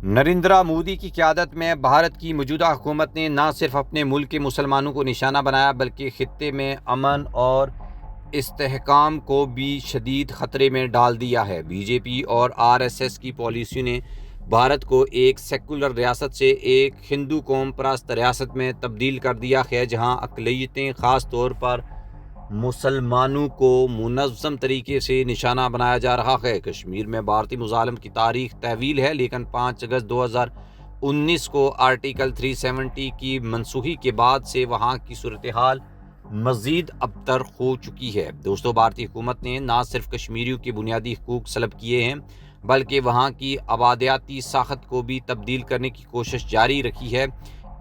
نریندرا مودی کی قیادت میں بھارت کی موجودہ حکومت نے نہ صرف اپنے ملک کے مسلمانوں کو نشانہ بنایا بلکہ خطے میں امن اور استحکام کو بھی شدید خطرے میں ڈال دیا ہے۔ بی جے پی اور RSS کی پالیسیوں نے بھارت کو ایک سیکولر ریاست سے ایک ہندو قوم پرست ریاست میں تبدیل کر دیا ہے، جہاں اقلیتیں خاص طور پر مسلمانوں کو منظم طریقے سے نشانہ بنایا جا رہا ہے۔ کشمیر میں بھارتی مظالم کی تاریخ طویل ہے، لیکن 5 اگست 2019 کو آرٹیکل 370 کی منسوخی کے بعد سے وہاں کی صورتحال مزید ابتر ہو چکی ہے۔ دوستو، بھارتی حکومت نے نہ صرف کشمیریوں کے بنیادی حقوق سلب کیے ہیں بلکہ وہاں کی آبادیاتی ساخت کو بھی تبدیل کرنے کی کوشش جاری رکھی ہے۔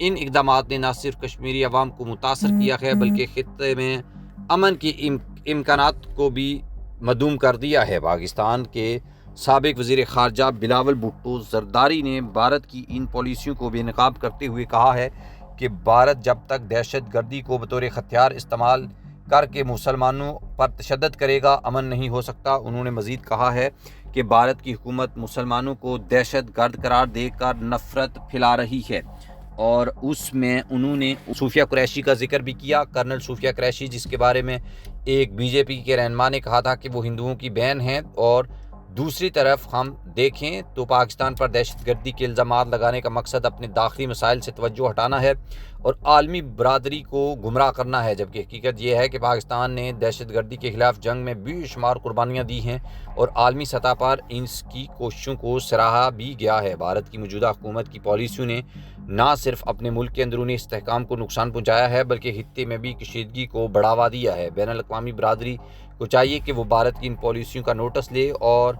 ان اقدامات نے نہ صرف کشمیری عوام کو متاثر کیا ہے بلکہ خطے میں امن کے امکانات کو بھی معدوم کر دیا ہے۔ پاکستان کے سابق وزیر خارجہ بلاول بھٹو زرداری نے بھارت کی ان پالیسیوں کو بے نقاب کرتے ہوئے کہا ہے کہ بھارت جب تک دہشت گردی کو بطور ہتھیار استعمال کر کے مسلمانوں پر تشدد کرے گا، امن نہیں ہو سکتا۔ انہوں نے مزید کہا ہے کہ بھارت کی حکومت مسلمانوں کو دہشت گرد قرار دے کر نفرت پھیلا رہی ہے، اور اس میں انہوں نے صوفیہ قریشی کا ذکر بھی کیا۔ کرنل صوفیہ قریشی، جس کے بارے میں ایک بی جے پی کے رہنما نے کہا تھا کہ وہ ہندوؤں کی بہن ہیں، اور دوسری طرف ہم دیکھیں تو پاکستان پر دہشت گردی کے الزامات لگانے کا مقصد اپنے داخلی مسائل سے توجہ ہٹانا ہے اور عالمی برادری کو گمراہ کرنا ہے، جبکہ حقیقت یہ ہے کہ پاکستان نے دہشت گردی کے خلاف جنگ میں بے شمار قربانیاں دی ہیں اور عالمی سطح پر اس کی کوششوں کو سراہا بھی گیا ہے۔ بھارت کی موجودہ حکومت کی پالیسیوں نے نہ صرف اپنے ملک کے اندرونی استحکام کو نقصان پہنچایا ہے بلکہ خطے میں بھی کشیدگی کو بڑھاوا دیا ہے۔ بین الاقوامی برادری کو چاہیے کہ وہ بھارت کی ان پالیسیوں کا نوٹس لے اور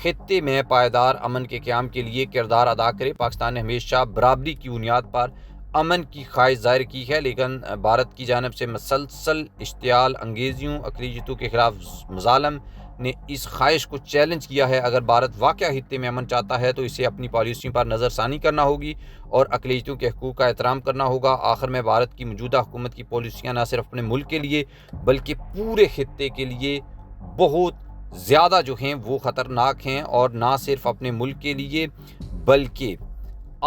خطے میں پائیدار امن کے قیام کے لیے کردار ادا کرے۔ پاکستان نے ہمیشہ برابری کی بنیاد پر امن کی خواہش ظاہر کی ہے، لیکن بھارت کی جانب سے مسلسل اشتعال انگیزیوں، اقلیتوں کے خلاف مظالم نے اس خواہش کو چیلنج کیا ہے۔ اگر بھارت واقعہ خطے میں امن چاہتا ہے تو اسے اپنی پالیسیوں پر نظر ثانی کرنا ہوگی اور اقلیتوں کے حقوق کا احترام کرنا ہوگا۔ آخر میں بھارت کی موجودہ حکومت کی پالیسیاں نہ صرف اپنے ملک کے لیے بلکہ پورے خطے کے لیے بہت زیادہ جو ہیں وہ خطرناک ہیں، اور نہ صرف اپنے ملک کے لیے بلکہ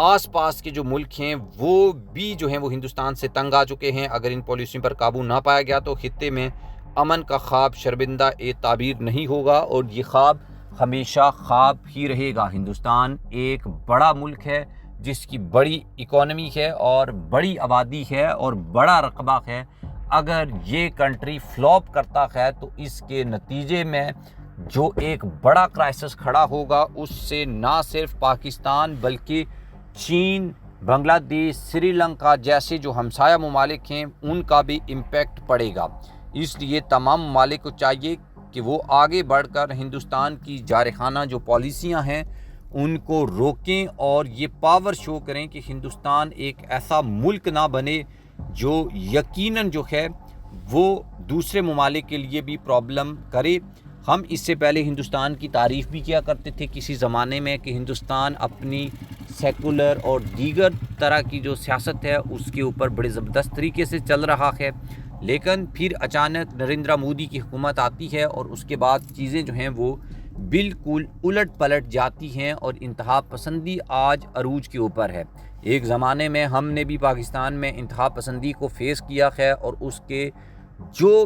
آس پاس کے جو ملک ہیں وہ بھی جو ہیں وہ ہندوستان سے تنگ آ چکے ہیں۔ اگر ان پالیسیوں پر قابو نہ پایا گیا تو خطے میں امن کا خواب شرمندہ تعبیر نہیں ہوگا، اور یہ خواب ہمیشہ خواب ہی رہے گا۔ ہندوستان ایک بڑا ملک ہے جس کی بڑی اکانومی ہے اور بڑی آبادی ہے اور بڑا رقبہ ہے۔ اگر یہ کنٹری فلاپ کرتا ہے تو اس کے نتیجے میں جو ایک بڑا کرائسس کھڑا ہوگا، اس سے نہ صرف پاکستان بلکہ چین، بنگلہ دیش، سری لنکا جیسے جو ہمسایہ ممالک ہیں ان کا بھی امپیکٹ پڑے گا۔ اس لیے تمام ممالک کو چاہیے کہ وہ آگے بڑھ کر ہندوستان کی جارحانہ جو پالیسیاں ہیں ان کو روکیں اور یہ پاور شو کریں کہ ہندوستان ایک ایسا ملک نہ بنے جو یقیناً جو ہے وہ دوسرے ممالک کے لیے بھی پرابلم کرے۔ ہم اس سے پہلے ہندوستان کی تعریف بھی کیا کرتے تھے کسی زمانے میں کہ ہندوستان اپنی سیکولر اور دیگر طرح کی جو سیاست ہے اس کے اوپر بڑے زبردست طریقے سے چل رہا ہے، لیکن پھر اچانک نریندرا مودی کی حکومت آتی ہے اور اس کے بعد چیزیں جو ہیں وہ بالکل الٹ پلٹ جاتی ہیں اور انتہا پسندی آج عروج کے اوپر ہے۔ ایک زمانے میں ہم نے بھی پاکستان میں انتہا پسندی کو فیس کیا ہے، اور اس کے جو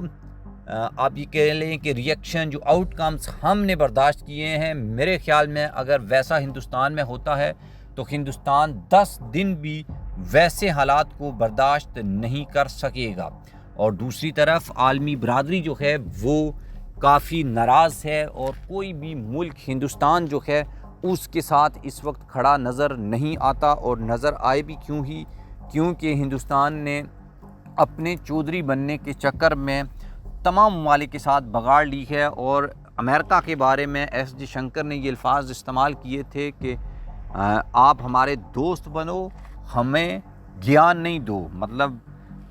آپ یہ کہہ لیں کہ ریئیکشن، جو آؤٹ کمز ہم نے برداشت کیے ہیں، میرے خیال میں اگر ویسا ہندوستان میں ہوتا ہے تو ہندوستان 10 دن بھی ویسے حالات کو برداشت نہیں کر سکے گا۔ اور دوسری طرف عالمی برادری جو ہے وہ کافی ناراض ہے، اور کوئی بھی ملک ہندوستان جو ہے اس کے ساتھ اس وقت کھڑا نظر نہیں آتا، اور نظر آئے بھی کیونکہ ہندوستان نے اپنے چودھری بننے کے چکر میں تمام ممالک کے ساتھ بگاڑ لی ہے۔ اور امریکہ کے بارے میں ایس جے شنکر نے یہ الفاظ استعمال کیے تھے کہ آپ ہمارے دوست بنو، ہمیں گیان نہیں دو، مطلب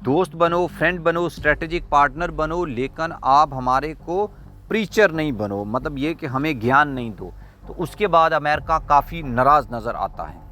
دوست بنو، فرینڈ بنو، اسٹریٹجک پارٹنر بنو، لیکن آپ ہمارے کو پریچر نہیں بنو، مطلب یہ کہ ہمیں گیان نہیں دو۔ تو اس کے بعد امریکہ کافی ناراض نظر آتا ہے۔